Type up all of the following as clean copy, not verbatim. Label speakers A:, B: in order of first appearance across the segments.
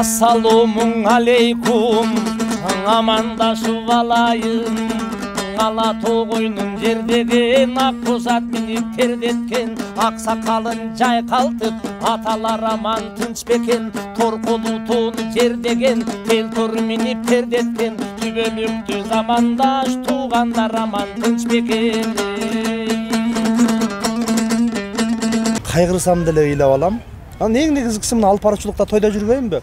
A: Assalamun aleykum, amandашып alayım. Ала тоғойнун жердеген ак бозат минип тердеткен, аксакалын жайкалтып аталар аман тынч бекен. Торколу тоону жердеген тел тор минип тердеткен, түбөлүктү замандаш туугандар аман тынч бекен.
B: Кайгырсам деле ыйлап алам. Анан эң негизгиси мына алып баруучулукта тойдо жүрбөйүнбү?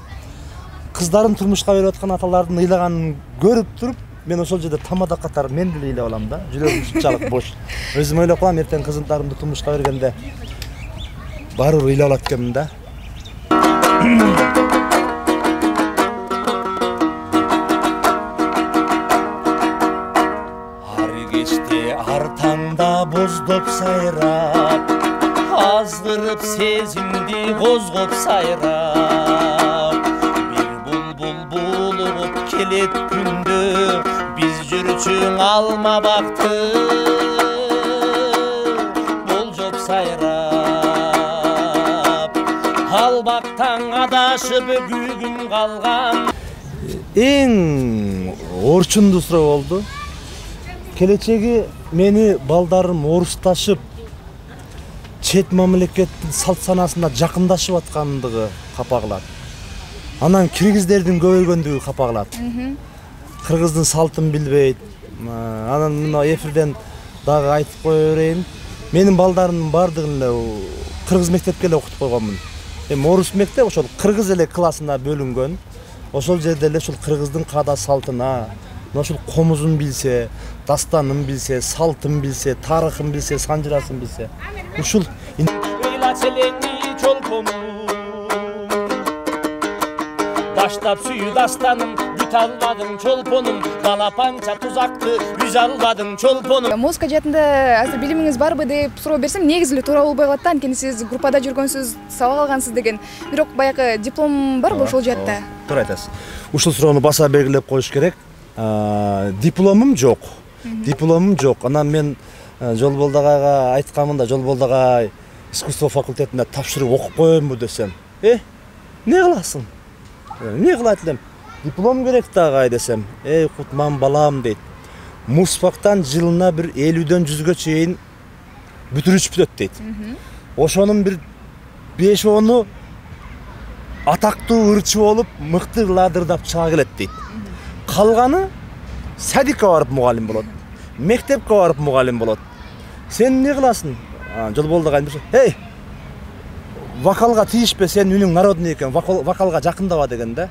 B: Кыздарын турмушка берип аткан аталардын ыйлаганын көрүп туруп, мен ошол жерде тамада катары мен деле ыйлап алам да. Жүрөгүм ушунчалык бош. Өзүм ойлоп калам, эртең кызымдарымды турмушка бергенде барып ыйлап алат экенмин да. Ар кечте ар таңда боздоп сайрап, аздырып сезимди козгоп сайрап, бир булбул булуп келет күндө, биз жүрчүң алма бакты болжоп сайрап, ал бактан адашып күйгүм калган. Эң орчундуу суроо болду. Келечеги мени балдарым орусташып, чет мамлекеттин салт санасына жакындашып аткандыгы капа кылат. Анан киргиздердин көбөйгөндүгү капа кылат. Кыргыздын салтын билбейт. Анан мына эфирден дагы айтып кое берейин. Менин балдарымдын бардыгын эле кыргыз мектепке эле окутуп койгонмун. Эми орус мектеп ошол кыргыз эле классына бөлүнгөн. Ошол жерде эле ушул кыргыздын каада салтына, ошол комузун билсе, дастанын билсе, салтын билсе, тарыхын билсе, санжырасын билсе, ушул баштап сүйүү дастаным, бүт албадың чолпонум, балапанча тузакты үз албадың чолпонум.
C: Музыка жаатында азыр билимиңиз барбы деп суроо берсем, негизи эле туура болбой калат да, анткени сиз группада жүргөнсүз, сабак алгансыз деген. Бирок баягы диплом барбы ошол жаатта?
B: Туура айтасыз. Ушул суроону баса белгилеп коюш керек. Дипломум жок. Дипломум жок. Анан мен Жолболду агайга айтканмын да, Жолболду агай искусство факультетине тапшырып окуп коеюнбу десем. Не кыласың? Не кылат элем? Диплом керек да агай десем. Кутман балам дейт. Мусфактан жылына бир 50дөн 100гө чейин бүтүрүч бүтөт дейт. Ошонун бир 5-10 атактуу ырчы болуп, мыкты ладырдап чыга келет дейт. Калганы садикке барып мугалим болот. Мектепке барып мугалим болот. Сен не кыласың? Жолболду агай айтты. Вокалга тийишпе, сен үнүң народный экен, вокалга жакындаба деген да.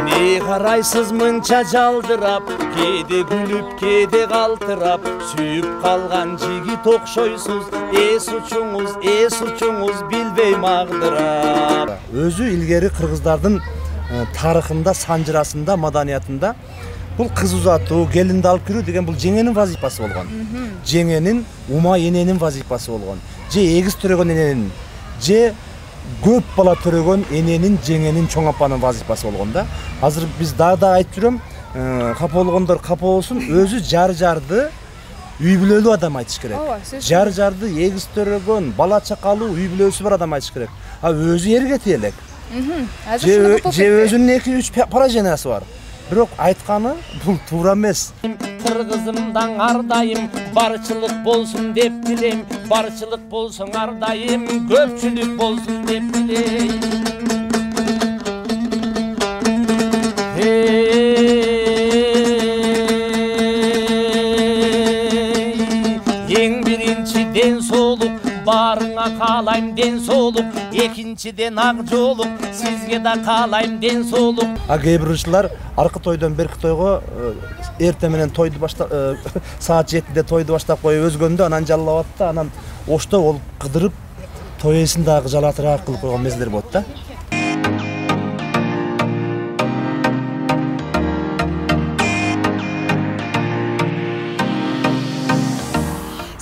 B: Не карайсыз мынча жалдырап, кээде күлүп, кээде калтырап, сүйүп калган жигит окшойсуз, эс учуңуз билбей магдырап. Өзү илгери кыргыздардын тарыхында, санжырасында, маданиятында бул кыз узатуу, келинди алып кирүү деген бул жеңенин вазифасы болгон. Жеңенин, ума эненин вазифасы болгон. Же эгиз төрөгөн эненин, же көп бала төрөгөн эненин, жеңенин, чоң апанын вазифасы болгон да. Азыр биз дагы айтып жүрөм, капа болгондор капа болсун, өзү жарды үй бүлөлүү адам айтыш керек. Жарды эгиз төрөгөн, бала чакалуу, үй бүлөсү бар адам айтыш керек. Өзү эрге тиелек. Же өзүнүн 2-3 поражениясы бар. Бирок айтканы бул туура эмес. Кыргызымдан ардайым, барчылык болсун деп тилейм, барчылык болсун ардайым, көпчүлүк болсун деп тилейм. Эң биринчи ден соолук, баарыңа каалайм ден соолук, экинчиден ак жоолук, сизге да каалайм ден соолук. Кээ бир ырчылар аркы тойдон берки тойго эртең менен тойду баштап, саат 7-де тойду баштап коюп өзгөндө анан жаллап атты, анан ошто болуп кыдырып, той ээсин дагы жалатыраак кылып койгон мезгилдер болот да.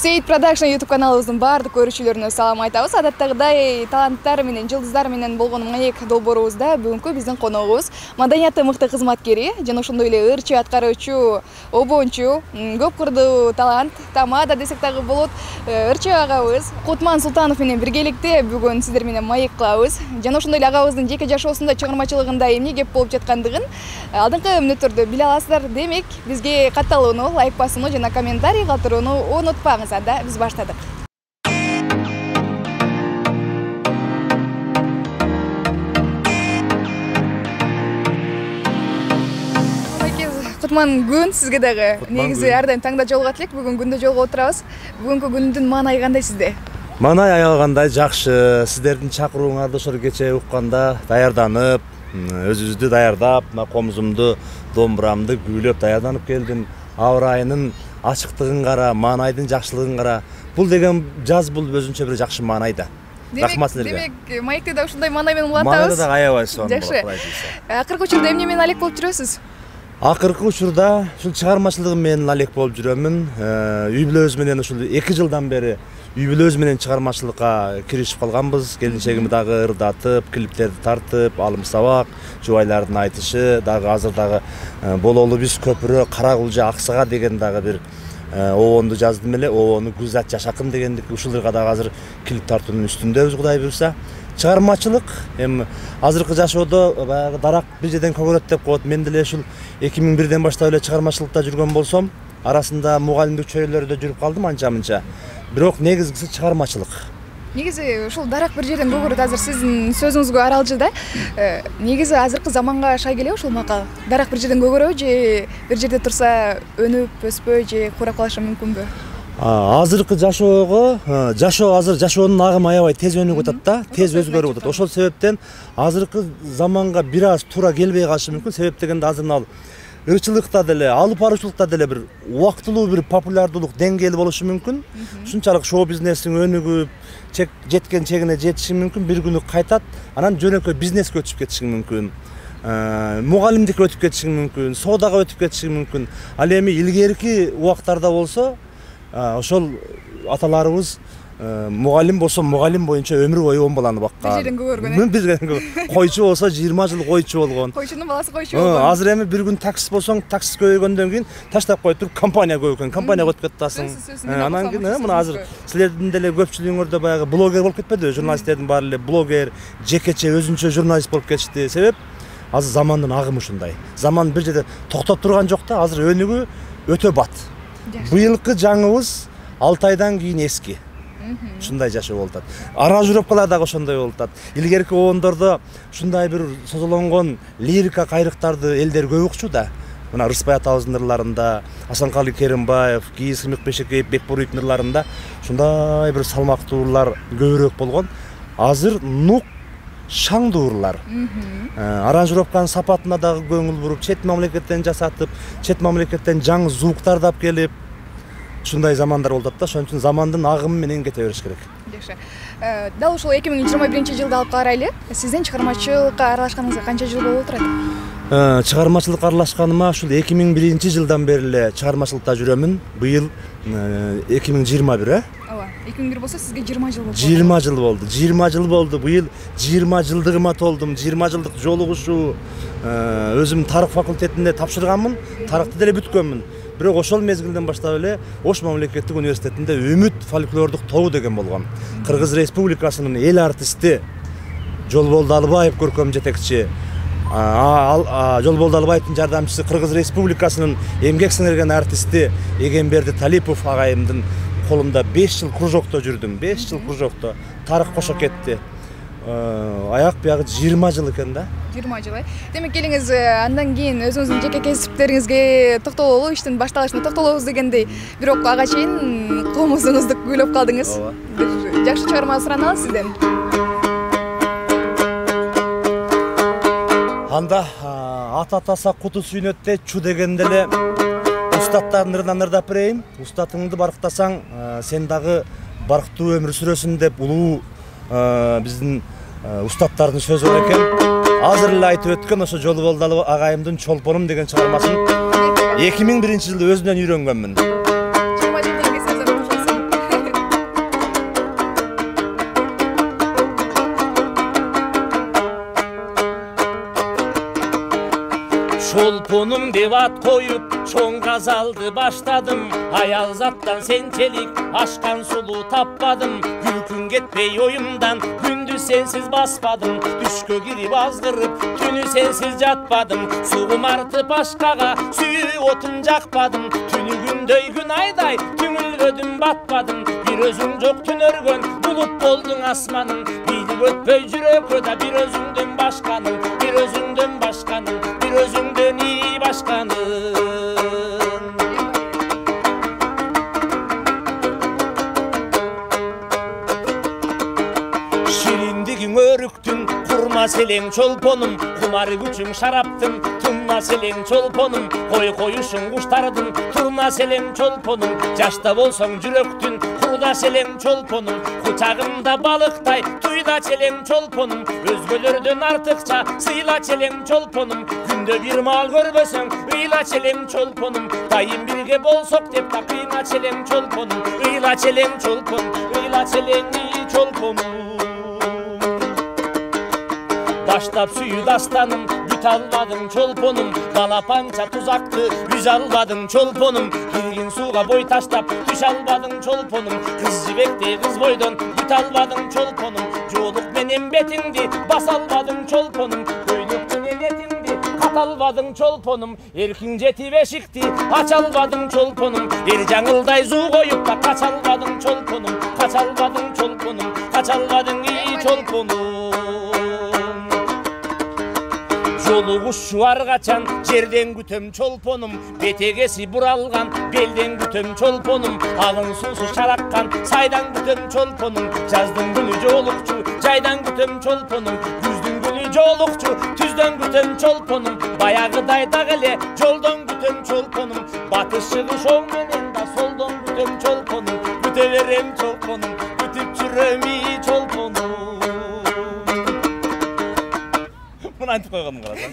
C: Сейит Продакшн YouTube каналыбыздын баардык көрүүчүлөрүнө салам айтабыз. Адаттагыдай таланттар менен, жылдыздар менен болгон маек долбоорубузда бүгүнкү биздин коногубуз маданияты мыкты кызматкери жана ошондой эле ырчы аткаруучу, обончу, көп кырдуу талант, тамада десек дагы болот. Ырчы агабыз Кутман Султанов менен биргеликте бүгүн сиздер менен маек кылабыз. Жана ошондой эле агабыздын жеке жашоосунда, чыгармачылыгында эмне кеп болуп жаткандыгын алдыңкы мүнөттөрдө биле аласыздар. Демек, бизге катталууну, лайк басууну жана комментарий калтырууну унутпаңыз. Да, biz başladık. Кутман күн сизге дагы. Негизи ар дайым таңда жолугат элек, бүгүн күндө жолугуп отурабыз. Бүгүнкү күндүн маанайы кандай сизде?
B: Маанай аялгандай жакшы. Сиздердин чакырууңарды ошол кече укканда даярданып, өзүбүздү даярдап, мына комузумду, домбурамды күйлөп даярданып келдим. Аба ырайынын ачыктыгын кара, маанайдын жакшылыгын кара. Бул деген жаз бул өзүнчө бир жакшы маанай да. Рахмат силерге.
C: Демек, маекте да ушундай маанай менен улантабыз.
B: Маанайда да аябай сонун болот.
C: Жакшы. Акыркы учурда эмне менен алек болуп жүрөсүз?
B: Акыркы учурда ушул чыгармачылыгым менен алек болуп жүрөмүн. Үй бүлөбүз менен ушул 2 жылдан бери үй бүлөбүз менен чыгармачылыкка киришип калганбыз. Келинчегими дагы ырдатып, клиптерди тартып, алым сабак, жубайлардын айтышы, дагы азыр дагы бололу биз көпүрө Кара Кулжа Аксага деген дагы бир обонду жаздым эле. Обону Гүлзат Жашакын дегендик ушуларга дагы азыр клип тартуунун үстүндөбүз, Кудай буйруса. Чыгармачылык эми азыркы жашоодо баягы дарак бир жерден көгөрөт деп коет. Мен деле ушул 2001ден баштап эле чыгармачылыкта жүргөн болсом, арасында мугалимдик чөйрөлөрдө жүрүп калдым анча-мынча. Бирок негизгиси чыгармачылык. Негизи
C: ушул дарак бир жерден көгөрөт, азыр сиздин сөзүңүзгө аралжы да. Негизи азыркы заманга шай келеби ушул макал? Дарак бир жерден көгөрөбү же бир жерде турса өнүп, өспөй же курап калышы мүмкүнбү?
B: Азыркы жашоого, азыр жашоонун агымы аябай тез өнүгүп атат да, тез өзгөрүп атат. Ошол себептен азыркы заманга бир аз туура келбей калышы мүмкүн. Себеп дегенде азыр мына ырчылыкта деле, алып баруучулукта деле бир убактылуу бир популярдуулук деңгээли болушу мүмкүн. Ушунчалык шоу бизнестин өнүгүп, жеткен чегине жетиши мүмкүн, бир күнү кайтат, анан жөнөкөй бизнеске өтүп кетиши мүмкүн. Мугалимдикке өтүп кетиши мүмкүн, соодага өтүп кетиши мүмкүн. Ал эми илгерки убактарда болсо, ошол аталарыбыз мугалим болсо мугалим боюнча өмүр бою 10 баланы баккан.
C: Бир жерден көгөргөн.
B: Бир жерден көгөргөн. Койчу болсо 20 жыл койчу болгон.
C: Койчунун баласы койчу болгон.
B: Азыр эми бир күн таксист болсоң, таксист көбөйгөндөн кийин таштап коюп туруп компания көбөйгөн. Компанияга өтүп кетасың. Анан кийин мына азыр силердин деле көпчүлүгүңөрдө баягы блогер болуп кетпедиби? Журналисттердин баары эле блогер, жекече өзүнчө журналист болуп кетишти. Себеп азыр замандын агымы ушундай. Заман бир жерде токтоп турган жок да, азыр өнүгүү өтө бат. Быйылкы жаңыбыз 6 айдан кийин эски. Ушундай жашоо болуп атат. Аранжировкалар дагы ошондой болуп атат. Илгерки обондордо ушундай бир созолонгон лирика кайрыктарды элдер көп укчу да. Мына Рыспай атабыздын ырларында, Асанкали Керимбаев, Кийиз Мыкбешекеев, Бекбуруевдин ырларында ушундай бир салмактуу ырлар көбүрөөк болгон. Азыр нук шаңдуу ырлар. Аранжировканын сапатына дагы көңүл буруп, чет мамлекеттен жасатып, чет мамлекеттен жаңы звуктарды алып келип, ушундай замандар болуп атат да. Ошон үчүн замандын агымы менен кете бериш керек.
C: Жакшы. Дал ушул 2021-жылды алып карайлы. Сиздин чыгармачылыкка аралашканыңызга канча жыл болуп турат?
B: Чыгармачылыкка аралашканыма ушул 2001-жылдан бери эле чыгармачылыкта жүрөмүн. Быйыл 2021,
C: Ооба, 2001 болсо сизге 20 жыл болду.
B: 20 жыл болду. 20 жыл болду. Быйыл 20 жылдыгыма толдум. 20 жылдык жолугушуу өзүм тарых факультетинде тапшырганмын. Тарыхты деле бүткөнмүн. Бирок ошол мезгилден баштап эле Ош мамлекеттик университетинде Үмүт фольклордук тобу деген болгон. Кыргыз Республикасынын эл артисти Жолболду Албаев көркөм жетекчи, Жолболду Албаевдин жардамчысы Кыргыз Республикасынын эмгек сиңирген артисти Эгемберди Талипов агайымдын колунда 5 жыл кружокто жүрдүм. 5 жыл кружокто. Тарых кошо кетти. Аяк биягы 20 жыл экен да.
C: 20 жыл. Демек келиңиз андан кийин өзүңүздүн жеке кесиптериңизге токтололу, иштин башталышына токтолобуз дегендей. Бирок ага чейин комузуңузду күйлөп калдыңыз. Бир жакшы чыгарма сураналы сизден.
B: Анда ата атаса куту сүйнөттө чу дегенде эле устаттардын ырынан ырдап берейин. Устатыңды барктасаң, сен дагы барктуу өмүр сүрөсүн деп улуу биздин устаттардын сөзү бар экен. Азыр эле айтып өткөн ошо Жолболду агайымдын Чолпонум деген чыгармасын 2001-жылы өзүнөн үйрөнгөнмүн.
A: Çolponum деп ат коюп чоң казалды баштадым, аял заттан сенчелик ашкан сулуу таппадым, күлкүн кетпей оюмдан күндү сенсиз баспадым, түшкө кирип азгырып түнү сенсиз жатпадым, сугум артып ашкага сүйүү отун жакпадым, түнү күндөй күн айдай түңүлгөдүм батпадым, бир өзүң жок түнөргөн булут болдуң асманым, бийлик өтпөй жүрөккө да бир өзүңдөн башканың, бир өзүңдөн башканың, бир өзүңдөн ий башканың. Шириндигиң өрүктүн курма селең чолпонум, кумары күчүң шараптын тумна селең чолпонум, кой коюшуң куштардын турна селең чолпонум, жашта болсоң жүрөктүн курда селең чолпонум, кучагымда балыктай туйда челең чолпонум, өзгөлөрдөн артыкча сыйла челең чолпонум, күндө бир маал көрбөсөң ыйла челең чолпонум, дайым бирге болсок деп такыйңа челең чолпонум, ыйла челең чолпон, ыйла челең чолпонум. Баштап сүйүү дастаным, бүт албадың чолпонум, балапанча тузакты үз албадың чолпонум, киргин сууга бой таштап түш албадың чолпонум, кыз жибектей кыз бойдон бүт албадың чолпонум, жоолук менен бетиңди баса албадың чолпонум, көйлөк менен этиңди ката албадың чолпонум, эркиң жетип эшикти ача албадың чолпонум, эр жаңылдай зуу коюп да кача албадың чолпонум, кача албадың чолпонум, кача албадың чолпонум. Жолу кушчу ар качан жерден күтөм чолпонум, бетегеси буралган белден күтөм чолпонум, алың суусу шараккан сайдан күтөм чолпонум, жаздын күнү жолукчу жайдан күтөм чолпонум, күздүн күнү жолукчу түздөн күтөм чолпонум, баягыдай дагы эле жолдон күтөм чолпонум, батыш чыгыш оң менен да солдон күтөм чолпонум, күтө берем чолпонум, күтүп жүрөм чолпонум. Мына айтып койгонум карасаң.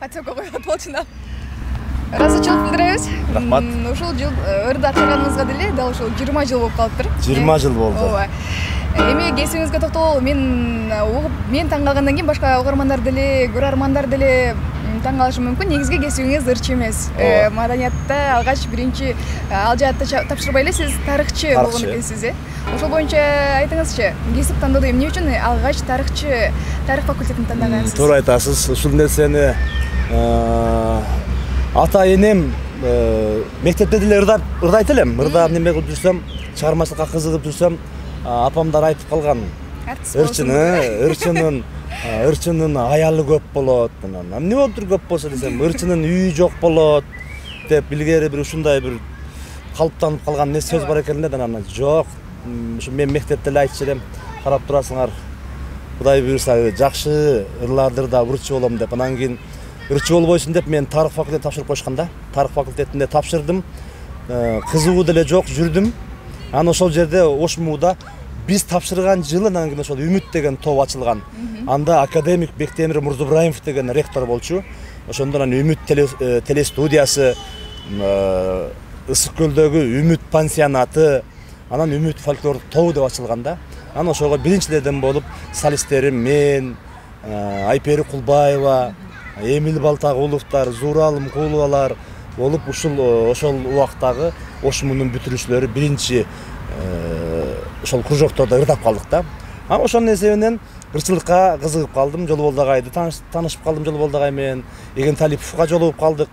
C: Айтып койгон толчуна. Ыраазычылык билдиребиз.
B: Рахмат.
C: Ушул жыл ырда аткарганыңызга деле дал ушул 20 жыл болуп калыптыр.
B: 20 жыл болду.
C: Ооба. Эми кесибиңизге токтололу. Мен таң калгандан кийин башка угармандар деле, көрөрмандар деле таң калышы мүмкүн. Негизги кесибиңиз ырчы эмес. Маданиятта алгач биринчи ал жаатта тапшырбай эле сиз тарыхчы болгон экенсиз, Ошол боюнча айтыңызчы, кесип тандоодо эмне үчүн алгач тарых факультетин тандагансыз?
B: Туура айтасыз. Ушул нерсени ата энем мектепте деле ырдайт элем. Ырдап неме кылып жүрсөм, чыгармачылыкка кызыгып жүрсөм, апамдар айтып калган. Ырчынын аялы көп болот. Эмне болуптур көп болсо десем, ырчынын үйү жок болот деп илгери бир ушундай бир калыптанып калган не сөз бар экен да, анан жок. Ушу мен мектепте эле айтчу элем, карап турасыңар. Кудай буйрса жакшы ырлардырда ырчы болом деп. Анан кийин ырчы болбойсуң деп мен тарых факультетине тапшырып коюшкан да. Тарых факультетинде тапшырдым. Кызыгуу деле жок, жүрдүм. Анан ошол жерде Ошмууда биз тапшырган жылы анан кийин ошол Үмүт деген топ ачылган. Анда академик Бектемир Мурзубраимов деген ректор болчу. Ошондон анан Үмүт телестудиясы, Ысык көлдөгү Үмүт пансионаты, анан Үмүт фольклор тобу деп ачылган да. Анан ошого биринчилерден болуп солисттерим мен, Айпери Кулбаева, Эмил Балтагуловдор, Зуралым Кулубалар болуп ошол убактагы Ошмунун бүтүрүүчүлөрү биринчи ошол кружоктордо ырдап калдык да. Ошонун эсебинен ырчылыкка кызыгып калдым. Жолболдогайды таанышып калдым Жолболдогай менен. Эген Талиповго жолугуп калдык.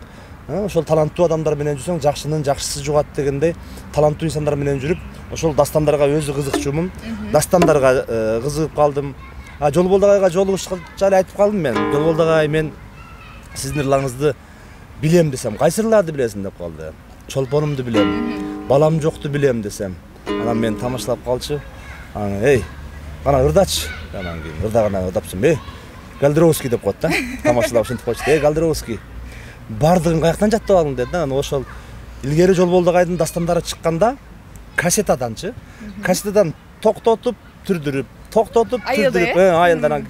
B: Ошол таланттуу адамдар менен жүрсөң, жакшынын жакшысы жугат дегендей, таланттуу инсандар менен жүрүп, ошол дастандарга өзү кызыкчумун. Дастандарга кызыгып калдым. Жолболдогайга жолугушка эле айтып калдым мен. Жолболдогай, мен сиздин ырларыңызды билем десем, кайсы ырларды билесиң деп калды. Чолпонумду билем, балам жокту билем десем. Анан мен тамашалап калчу. Эй, кана ырдачы. Анан кийин ырдапсың. Галдеровский деп коет да. Тамашалап ушинтип койчу. Галдеровский. Бардыгын каяктан жаттап алдың деди. Анан ошол илгери Жолболдогайдын дастандары чыкканда кассетаданчы. Кассетадан токтотуп, түрдүрүп, айылдан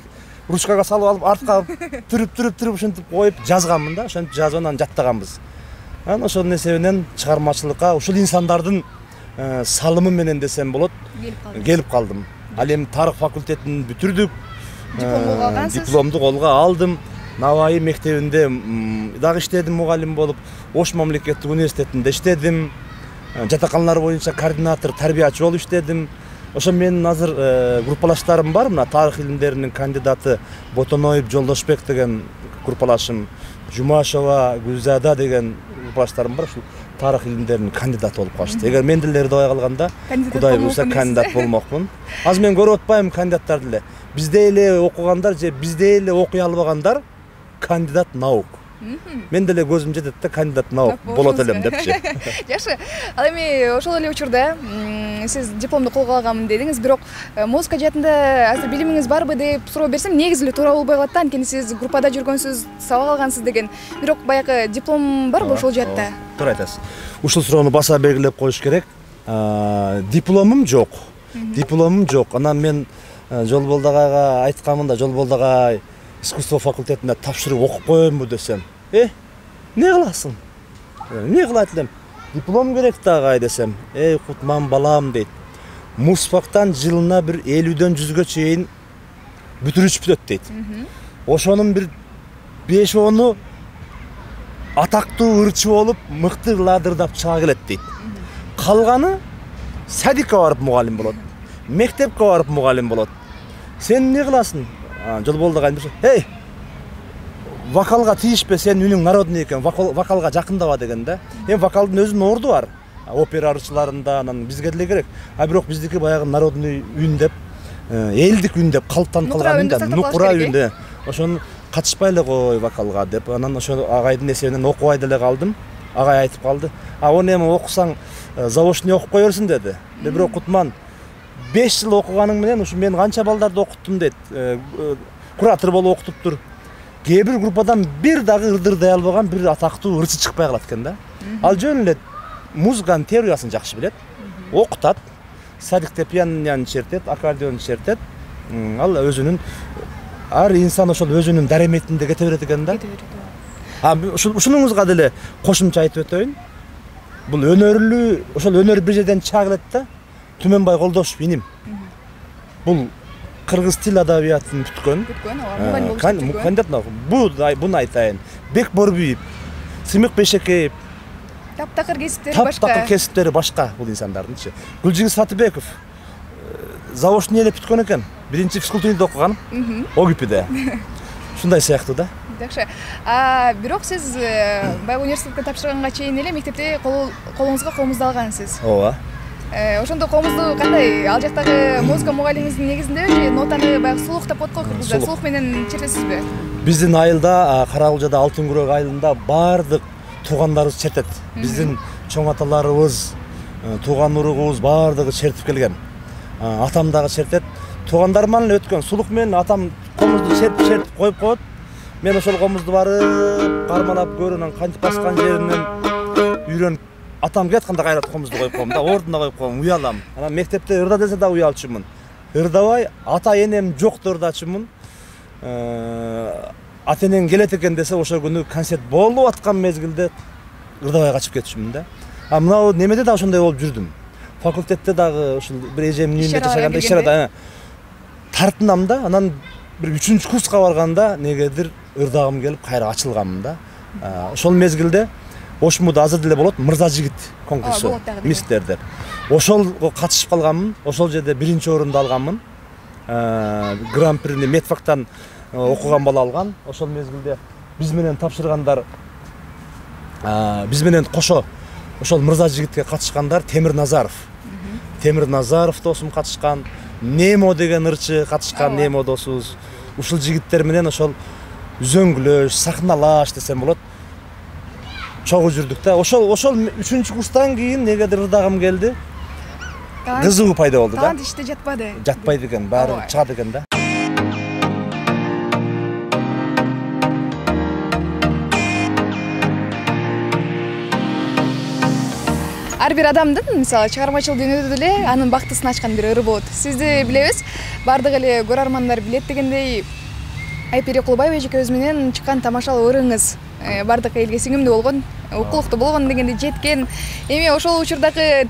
B: ручкага салып алып, артка түрүп ушинтип коюп жазганмын да. Ошентип жазып анан жаттаганбыз. Анан ошонун эсебинен чыгармачылыкка ушул инсандардын салымы менен десем болот, келип калдым. Ал эми тарых факультетин бүтүрдүк. Дипломду колго алдым. Набайы мектебинде дагы иштедим мугалим болуп, Ош мамлекеттик университетинде иштедим. Жатаканалар боюнча координатор, тарбиячы болуп иштедим. Ошо менин азыр группалаштарым бар, мына тарых илимдеринин кандидаты Ботоноев Жолдошбек деген группалашым, Жумашева Гүлзада деген группалаштарым бар, ушул тарых илимдеринин кандидаты болуп калышты. Эгер мен деле ырдабай калганда, Кудай буйруса кандидат болмокмун. Азыр мен көрүп атпайм кандидаттарды эле. Бизде эле окугандар же бизде эле окуй албагандар кандидат наук. Мен деле көзүм жетет да кандидат наук болот элем депчи.
C: Жакшы. Ал эми ошол эле учурда сиз дипломду колго алгам дедиңиз, бирок музыка жаатында азыр билимиңиз барбы деп суроо берсем, негизи эле туура болбой калат да, анткени сиз группада жүргөнсүз, сабак алгансыз деген. Бирок баягы диплом барбы ошол жаатта?
B: Туура айтасыз. Ушул суроону баса белгилеп коюш керек. Дипломум жок. Дипломум жок. Анан мен Жолболду агайга айтканмын да, Жолболду агай искусство факультетинде тапшырып окуп коеюнбу десем. Не кыласың? Не кылат элем? Диплом керек да агай десем. Кутман балам дейт. Музфактан жылына бир 50дөн 100гө чейин бүтүрүч бүтөт дейт. Ошонун бир 5-10 атактуу ырчы болуп, мыкты ладырдап чыга келет дейт. Калганы садикке барып мугалим болот. Мектепке барып мугалим болот. Сен не кыласың? Жолболду агай, вокалга тийишпе, сен үнүң народный экен, вокалга жакындаба деген да. Вокалдын өзүнүн орду бар. Опера ырчыларында, анан бизге деле керек. Бирок биздики баягы народный үн деп, элдик үн деп калыптанып калган да, нукура үн да. Ошону катышпай эле кой вокалга деп, анан ошо агайдын эсебинен окубай деле калдым. Агай айтып калды. Оны эми окусаң, заочный окуп кое берсин деди. Бирок Кутман 5 жыл окуганың менен ушу мен канча балдарды окуттум дейт. Куратор болуп окутуптур. Кээ бир группадан бир дагы ырдырдай албаган бир атактуу ырчы чыкпай калат экен да. Ал жөн эле музыканын теориясын жакшы билет. Окутат. Садикте пианоны чертет, аккордеон чертет. Ал өзүнүн ар инсан ошол өзүнүн дареметинде кете берет экен да. Ушунуңузга деле кошумча айтып өтөйүн. Бул өнөрлүү, ошол өнөр бир жерден чыга келет да. Түмөнбай Колдошев иним. Бул кыргыз тил адабиятын бүткөн. Кандидат. Буну айтайын. Бек Борбиев, Сымык Бешекеев.
C: Таптакыр кесиптери башка.
B: Таптакыр кесиптери башка бул инсандардынчы. Гүлжигиз Сатыбеков заочный эле бүткөн экен. Биринчи физкультурада окуган. ОГИПде. Ушундай сыяктуу да.
C: Жакшы. Бирок сиз баягы университетке тапшырганга чейин эле мектепте колуңузга комузду алгансыз.
B: Ооба.
C: Ошондо комузду кандай? Ал жактагы музыка мугалимиңиздин негизинде же нотаны баягы сулук деп коет го кыргызда, сулук менен чертесизби?
B: Биздин айылда, Карагулжада Алтын күрөк айылында бардык туугандарыбыз чертет. Биздин чоң аталарыбыз, тууган уругубуз бардыгы чертип келген. Атам дагы чертет. Туугандарым менен өткөн. Сулук менен атам комузду чертип коюп коет. Мен ошол комузду барып, кармалап көрүнөн кантип баскан жеринен үйрөнүп атам кетканда кайра комузду коюп коем да, ордуна коюп коем, уялам. Анан мектепте ырда десе да уялчумун. Ырдабай, ата энем жокто ырдачумун. Ата энең келет экен десе, ошол күнү концерт болуп аткан мезгилде ырдабай качып кетчүмүн да. Мынау немеде да ошондой болуп жүрдүм. Факультетте дагы ушул бир эжемдин үйүндө жашаганда ишарада тартынам да, анан бир 3-чү курска барганда негедир ырдагым келип кайра ачылганмын да. Ошол мезгилде Ошмуда азыр деле болот Мырза жигит конкурсу, мистер деп. Ошолго катышып калганмын, ошол жерде 1-чи орунду алганмын. Гран-прини медфактан окуган бала алган. Ошол мезгилде биз менен тапшыргандар, биз менен кошо ошол Мырза жигитке катышкандар Темир Назаров. Темир Назаров досум катышкан, Немо деген ырчы катышкан, Немо досубуз. Ушул жигиттер менен ошол үзөңгүлөш, сахналаш десем болот. Чогуу жүрдүк да. Ошол 3-чү курстан кийин негедир ырдагым келди. Кызыгуу пайда болду да.
C: Талант иште жатпады.
B: Жатпайт экен, баары чыгат экен да.
C: Ар бир адамдын, мисалы, чыгармачыл дүйнөдө деле анын бактысын ачкан бир ыры болот. Сизди билебиз, бардык эле көрөрмандар билет дегендей, Айпери Кулбаева эжекебиз менен чыккан тамашалуу ырыңыз бардык элге сиңимдүү болгон, укулуктуу болгон дегенде жеткен. Эми ошол учурдагы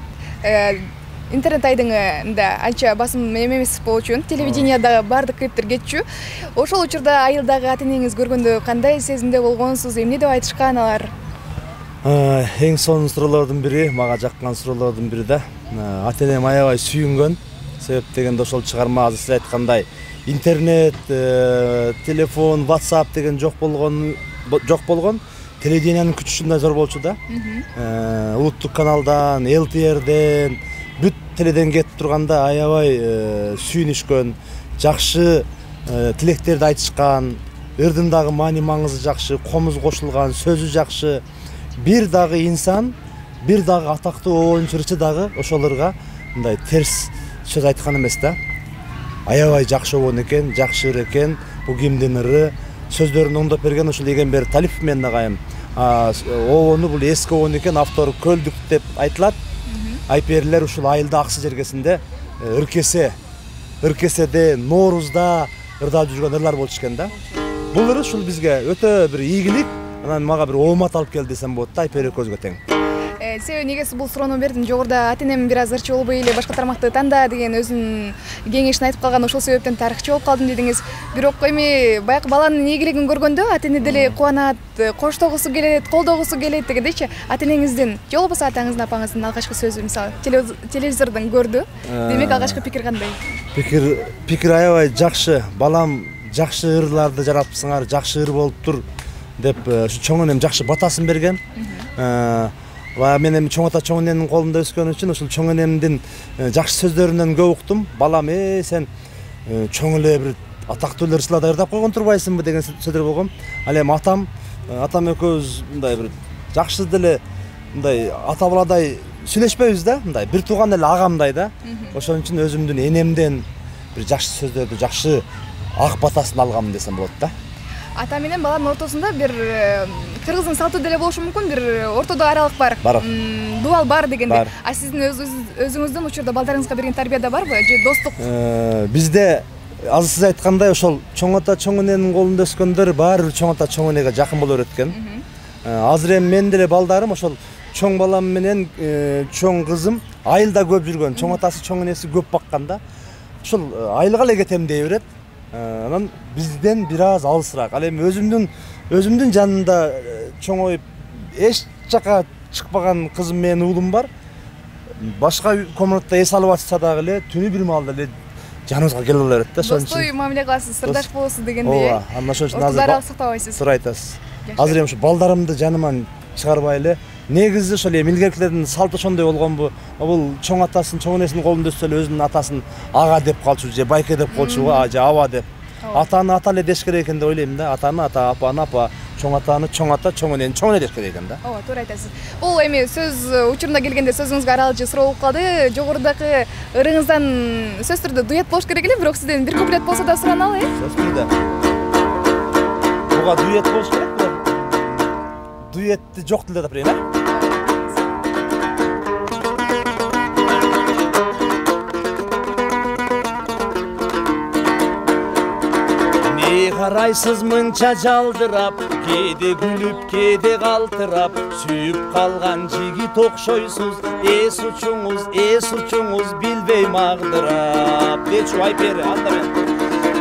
C: интернет айдыңында анча басым эмес болчу, телевидениядагы бардык клиптер кетчү. Ошол учурда айылдагы ата-энеңиз көргөндө кандай сезимде болгонсуз, эмне деп айтышкан алар?
B: Эң сонун суроолордун бири, мага жаккан суроолордун бири да. Ата-энем аябай сүйүнгөн. Себеп дегенде ошол чыгарма азыр сиз айткандай интернет, телефон, WhatsApp деген жок болгон. Телевидениянын күчү зор болчу да. Улуттук каналдан, ЛТРден, бүт теледен кетип турганда аябай сүйүнүшкөн, жакшы тилектерди айтышкан, ырдын дагы маани маңызы жакшы, комуз кошулган, сөзү жакшы. Бир дагы инсан, бир дагы атактуу оюнчу ырчы дагы ошолорго мындай терс сөз айткан эмес да. Аябай жакшы обон экен, жакшы ыр экен, бул кимдин ыры, сөздөрүн оңдоп берген ушул Егенбер Талипов менен агайым. Обону бул эски обон экен, автору Көлдүк деп айтылат. Айперлер ушул айылда Аксы жергесинде ыркеседе, Ноорузда ырдап жүргөн ырлар болчу экен да. Бул ыр ушул бизге өтө бир ийгилик, анан мага бир оомат алып келди десем болот да, Айпер экөөбүзгө тең.
C: Себеби негеси бул суроону бердим. Жогоруда ата-энем бир аз ырчы болбой эле башка тармакты танда деген өзүнүн кеңешин айтып калган, ошол себептен тарыхчы болуп калдым дедиңиз. Бирок эми баягы баланын ийгилигин көргөндө ата-эне деле кубанат, коштогусу келет, колдогусу келет дегендейчи. Ата-энеңиздин же болбосо атаңыздын, апаңыздын алгачкы сөзү, мисалы, телевизордон көрдү. Демек алгачкы пикир кандай?
B: Пикир аябай жакшы. Балам жакшы ырларды жаратыпсыңар, жакшы ыр болуптур деп чоң энем жакшы батасын берген. Мен эми чоң ата чоң энемдин колунда өскөн үчүн ушул чоң энемдин жакшы сөздөрүнөн көп уктум. Балам, сен чоң эле бир атактуу ырчыларды ырдап койгон турбайсыңбы деген сөздөр болгон. Ал эми атам экөөбүз мындай бир жакшы деле мындай ата баладай сүйлөшпөйбүз да, мындай бир тууган эле агамдай да. Ошон үчүн өзүмдүн энемден бир жакшы сөздөрдү, жакшы ак батасын алгам десем болот да.
C: Ата менен баланын ортосунда бир кыргыздын салты деле болушу мүмкүн, бир ортодо аралык бар. Дуал бар дегенде. А сиздин өзүңүздүн учурда балдарыңызга берген тарбия да барбы? Же достук?
B: Бизде азыр сиз айткандай ошол чоң ата чоң эненин колунда өскөндөр баары бир чоң ата чоң энеге жакын боло берет экен. Азыр эми мен деле балдарым ошол чоң балам менен чоң кызым айылда көп жүргөн, чоң атасы чоң энеси көп баккан да. Ошол айылга эле кетем дей берет. Анан бизден бир аз алысыраак. Ал эми өзүмдүн жанында чоңоюп эч жака чыкпаган кызым менен уулум бар. Башка комнатада эс алып атса дагы эле түнү бир маалда эле жаныбызга келип алып берет да.
C: Достой мамиле кыласыз, сырдаш болосуз дегендей.
B: Ооба, андан ошон үчүн
C: азыр сактабайсыз.
B: Туура айтасыз. Азыр эми ушу балдарымды жаныман чыгарбай эле, негизи ошол эми илгеркилердин салты ошондой болгонбу? Бул чоң атасын, чоң энесинин колунда өссө эле өзүнүн атасын ага деп калчу, же байке деп калчу, же аба деп. Атаны ата эле деш керек экен деп ойлойм да. Атаны ата, апаны апа, чоң атаны чоң ата, чоң энени чоң эне деш керек экен да.
C: Ооба, туура айтасыз. Бул эми сөз учурунда келгенде сөзүңүзгө аралыcı суроо болуп калды. Жогорудагы ырыңыздан сөз түрдө дуэт болуш керек эле, бирок сизден бир куплет болсо да сураналы.
B: Сөз түрдө. Буга дуэт болуш керек бул. Дуэтти жок тилде деп берейин, а?
A: Карайсыз мынча жалдырап, кээде күлүп, кээде калтырап, сүйүп калган жигит окшойсуз, эс учуңуз билбей магдырап. Дечү Айпер, анда мен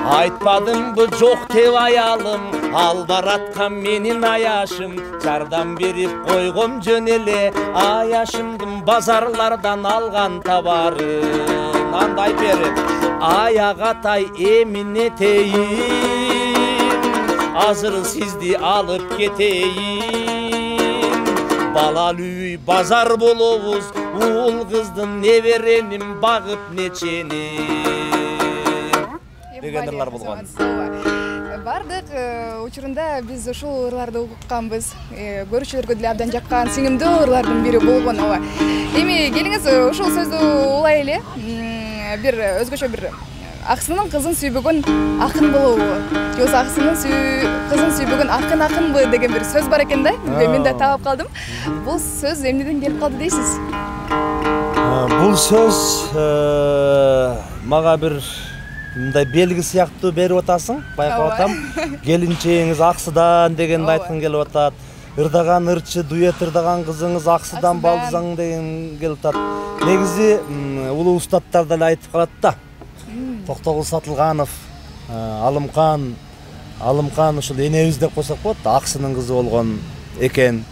A: айтпадымбы жок деп аялым, ал бараткан менин аяшым, жардам берип койгом жөн эле, аяшымдын базарлардан алган табарын. Анда Айпер, аяк атай эмине тейин, азыр сизди алып кетейин. Балалуу үй базар болобуз, уул кыздын неберенин багып неченин деген ырлар болгон.
C: Бардык учурунда биз ушул ырларды укканбыз. Көрүүчүлөргө деле абдан жаккан, сиңимдүү ырлардын бири болгон. Ооба. Эми келиңиз ушул сөздү улай эле бир өзгөчө бир аксынын кызын сүйбөгөн акын болобу? Же болбосо аксынын кызын сүйбөгөн акынбы деген бир сөз бар экен да. Мен да таап калдым. Бул сөз эмнеден келип калды дейсиз?
B: Бул сөз мага бир мындай белги сыяктуу берип атасың, байкап атам. Келинчегиңиз аксыдан дегенди айткың келип атат. ырдаган ырчы, дуэт ырдаган кызыңыз аксыдан балдызаң деген келип атат. Негизи улуу устаттар деле айтып калат да. Токтогул Сатылганов, Алымкан ушул энебиз деп койсок болот, аксынын кызы болгон экен.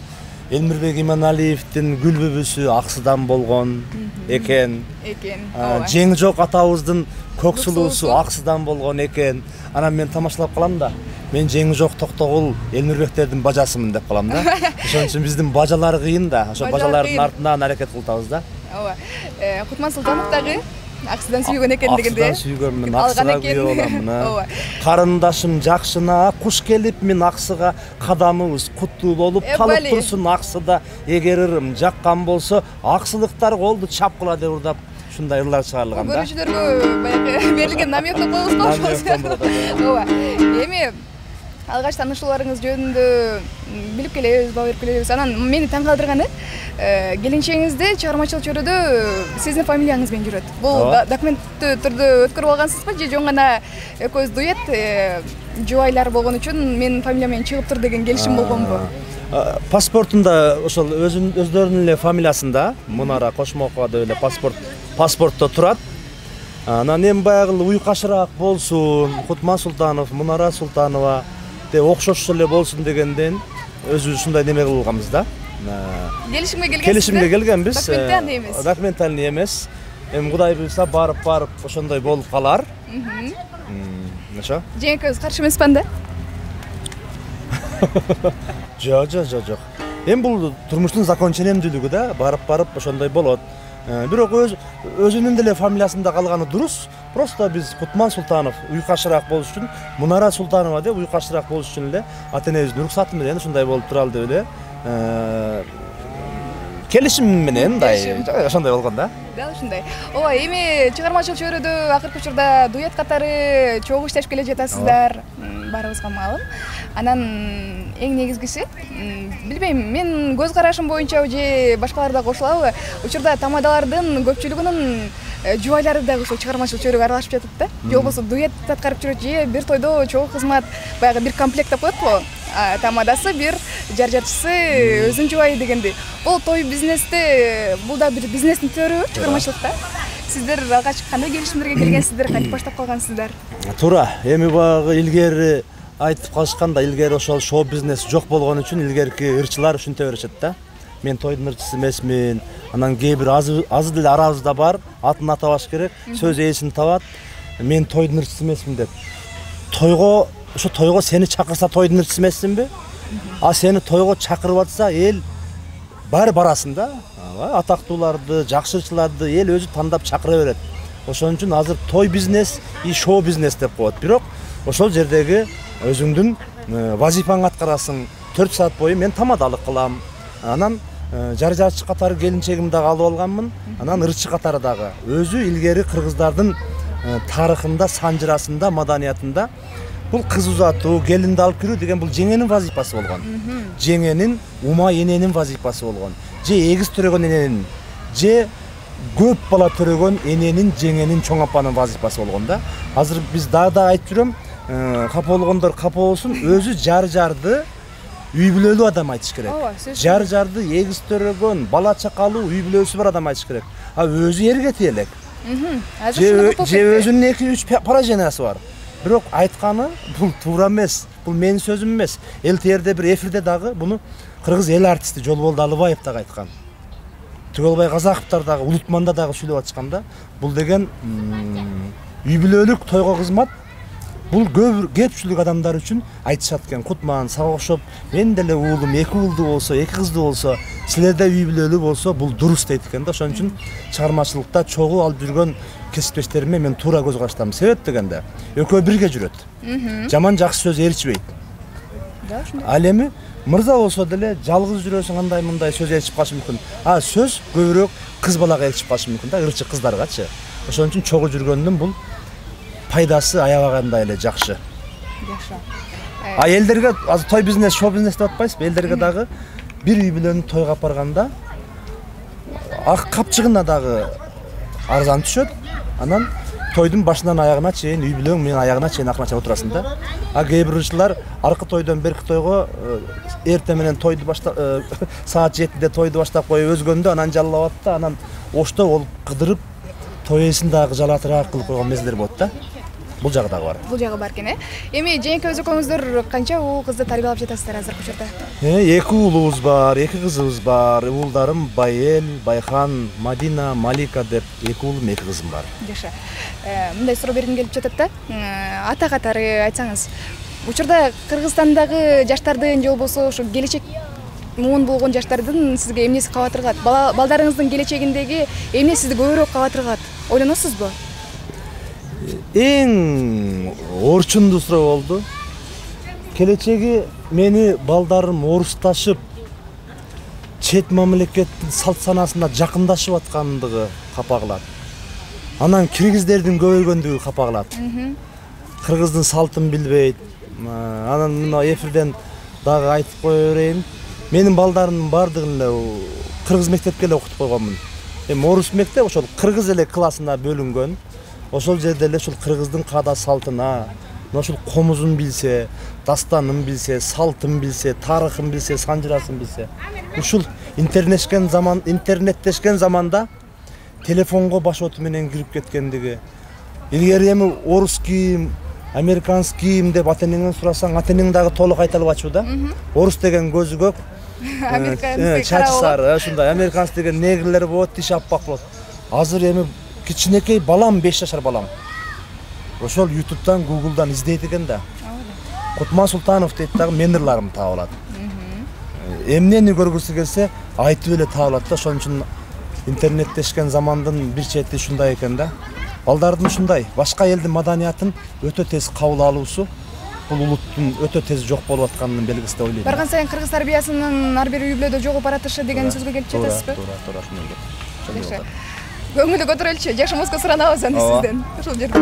B: Элмирбек Иманалиевдин Гүлбүбүсү аксыдан болгон экен. Жеңи жок атабыздын көк сулуусу аксыдан болгон экен. Анан мен тамашалап калам да. Мен жеңи жок Токтогул Элмирбектердин бажасымын деп калам да. Ошон үчүн биздин бажалар кыйын да. Ошо бажалардын артынан аракет кылтабыз да.
C: Ооба. Кутман Султанов дагы аксыдан сүйгөн экен дегенде.
B: Аксыдан сүйгөнмүн, аксыга күйөө болам. Ооба. Карындашым жакшына куш келип мен аксыга, кадамыбыз куттуу болуп калып турсун аксыда. Эгер ырым жаккан болсо, аксылыктар колду чапкыла деп урдап ушундай ырлар чыгарылган да.
C: Көрүүчүлөргө баягы берилген намек деп коебузго. Ооба. Эми алгач таанышууларыңыз жөнүндө билип келебиз, баа берип келебиз. Анан мени таң калтырганы келинчегиңизде чыгармачылык чөйрөдө сиздин фамилияңыз менен жүрөт. Бул документтүү түрдө өткөрүп алгансызбы же жөн гана экөөбүз дуэт жубайлар болгон үчүн менин фамилиям менен чыгып тур деген келишим болгонбу?
B: Паспортунда ошол өздөрүнүн эле фамилиясында Мунара Кошмокова деп эле паспортто турат. Анан эми баягы уйкашыраак болсун, Кутман Султанов, Мунара Султанова деп окшош эле болсун дегенден өзүбүз ушундай неме кылганбыз да. Келишимге келгенбиз. Документальный эмес. Эми Кудай буйруса барып ошондой болуп калар. Ошо.
C: Жеңекебиз каршы эмеспи анда?
B: Жок. Эми бул турмуштун законченемдүүлүгү да, барып ошондой болот. Бирок өзүнүн деле фамилиясында калганы дурус. Просто биз Кутман Султанов уйкашыраак болуш үчүн, Мунара Султанова деп уйкашыраак болуш үчүн эле ата-энебиздин уруксаты менен ушундай болуп туралы деп эле келишим менен мындай ошондой болгон да.
C: Да, ушундай. Ооба, эми чыгармачылык чөйрөдө акыркы учурда дуэт катары чогуу иштешип келе жатасыздар. Баарыбызга маалым. Анан эң негизгиси, билбейм, мен көз карашым боюнча же башкалар да кошулабы, учурда тамадалардын көпчүлүгүнүн жубайлары дагы ошол чыгармачылык чөйрөгө аралашып жатат да. Же болбосо дуэт аткарып жүрөт, же бир тойдо чогуу кызмат, баягы бир комплект деп коет го. Тамадасы бир жарчысы өзүнүн жубайы дегенди. Бул той бизнесте, бул да бир бизнестин төрү чыгармачылыкта. Сиздер алгач кандай келишимдерге келгенсиздер, кантип баштап калгансыздар?
B: Туура, эми баягы илгери айтып калышканда, илгери ошол шоу бизнес жок болгон үчүн илгерки ырчылар ушинте беришет да. Мен тойдун ырчысы эмесмин. Анан кээ бир азы деле арабызда бар, атын атабаш керек, сөз ээсин табат. Мен тойдун ырчысы эмесмин деп. Ошо тойго сени чакырса тойдун ырчысы эмессиңби? А сени тойго чакырып атса эл баары барасың да. Атактууларды, жакшы ырчыларды эл өзү тандап чакыра берет. Ошон үчүн азыр той бизнес и шоу бизнес деп коет. Бирок ошол жердеги өзүңдүн вазифаңды аткарасың. 4 саат бою мен тамадалык кылам. Анан жарчы катары келинчегимди дагы алып алганмын. Анан ырчы катары дагы өзү илгери кыргыздардын тарыхында, санжырасында, маданиятында бул кыз узатуу, келинди алып кирүү деген бул жеңенин вазифасы болгон. Жеңенин, ума эненин вазифасы болгон. Же эгиз төрөгөн эненин, же көп бала төрөгөн эненин, жеңенин, чоң апанын вазифасы болгон да. Азыр биз дагы айтып жүрөм, капа болгондор капа болсун, өзү жарды үй бүлөлүү адам айтыш керек. Жарды эгиз төрөгөн, бала чакалуу үй бүлөсү бар адам айтыш керек. А өзү эрге тиелек. Же өзүнүн 2-3 поражениясы бар. Бирок айтканы бул туура эмес. Бул менин сөзүм эмес. ЛТРде бир эфирде дагы буну кыргыз эл артисти Жолболду Алыбаев дагы айткан. Түгөлбай Казаковтар дагы Улутманда дагы сүйлөп атышканда, бул деген үй бүлөлүк тойго кызмат. Бул көпчүлүк адамдар үчүн айтышат экен. Кутман, сага окшоп, мен деле уулум 2 уулду болсо, 2 кызды болсо, силерде үй бүлөлүү болсо, бул дурус дейт экен да. Ошон үчүн чыгармачылыкта чогуу алып жүргөн кесиптештериме мен туура көз караштам. Себеп дегенде, экөө бирге жүрөт. Жаман жакшы сөз ээрчибейт. Да, ошондой. Ал эми мырза болсо деле жалгыз жүрөсүң, андай мындай сөз ээрчип калышы мүмкүн. А сөз көбүрөөк кыз балага ээрчип калышы мүмкүн да, ырчы кыздаргачы. Ошон үчүн чогуу жүргөндүн бул пайдасы аябагандай эле жакшы. Жакшы. А элдерге азыр той бизнес, шоу бизнес деп атпайсызбы? Элдерге дагы бир үй бүлөнү тойго алып барганда ак капчыгына дагы арзан түшөт. Анан тойдун башынан аягына чейин үй бүлөң менен аягына чейин акырын чыгып отурасың да. А кээ бир ырчылар аркы тойдон берки тойго эртең менен тойду баштап саат 7-де тойду баштап коюп өзгөндө анан жаллап атты, анан ошто ол кыдырып той ээсин дагы жалатыраак кылып койгон мезгилдер болот да. Бул жагы дагы бар.
C: Бул жагы бар экен, Эми жеңки өз экөөңүздөр канча уул кызды тарбиялап жатасыздар азыркы учурда?
B: 2 уулубуз бар, 2 кызыбыз бар. Уулдарым Байел, Байхан, Мадина, Малика деп 2 уулум, 2 кызым бар.
C: Жаша. Мындай суроо бергим келип жатат да. Ата катары айтсаңыз, учурда Кыргызстандагы жаштардын же болбосо ушу келечек муун болгон жаштардын сизге эмнеси кабатыргат? Балдарыңыздын келечегиндеги эмне сизди көбүрөөк кабатыргат? Ойлоносузбу?
B: Эң орчундуу суроо болду. Келечеги мени балдарым орусташып, чет мамлекеттин салт санасына жакындашып аткандыгы капа кылат. Анан киргиздердин көбөйгөндүгү капа кылат. Кыргыздын салтын билбейт. Анан мына эфирден дагы айтып кое берейин. Менин балдарымдын бардыгын эле кыргыз мектепке эле окутуп койгонмун. Эми орус мектеп ошол кыргыз эле классына бөлүнгөн. Ошол жерде эле ушул кыргыздын каада салтына, ушул комузун билсе, дастанын билсе, салтын билсе, тарыхын билсе, санжырасын билсе. Ушул интернеттешкен заманда телефонго баш оту менен кирип кеткендиги. Илгери эми орус кийим, американский кийим деп ата-энеңден сурасаң, ата-энең дагы толук айта албачу да. Орус деген көзү көк, чачы сары, ушундай. Американский деген негрлер болот, тиши аппак болот. Азыр эми кичинекей балам, 5 жашар балам. Ошол YouTube'дан, Google'дан издейт экен да. Кутман Султанов дейт дагы менерларым таап алат. Эмнени көргүсү келсе, айтып эле таап алат да. Ошон үчүн интернеттешкен замандын бир чети ушундай экен да. Балдардын ушундай башка элдин маданиятын өтө тез кабыл алуусу бул улуттун өтө тез жок болуп атканынын белгиси деп ойлойм.
C: Барган сайын кыргыз тарбиясынын ар бир үй бүлөдө жогоп баратышы деген сөзгө келип жатасызбы?
B: Туура, ошондой.
C: Көңүлү көтөрөлчү, жакшы музыка суранабыз аны сизден. Ошол жерде.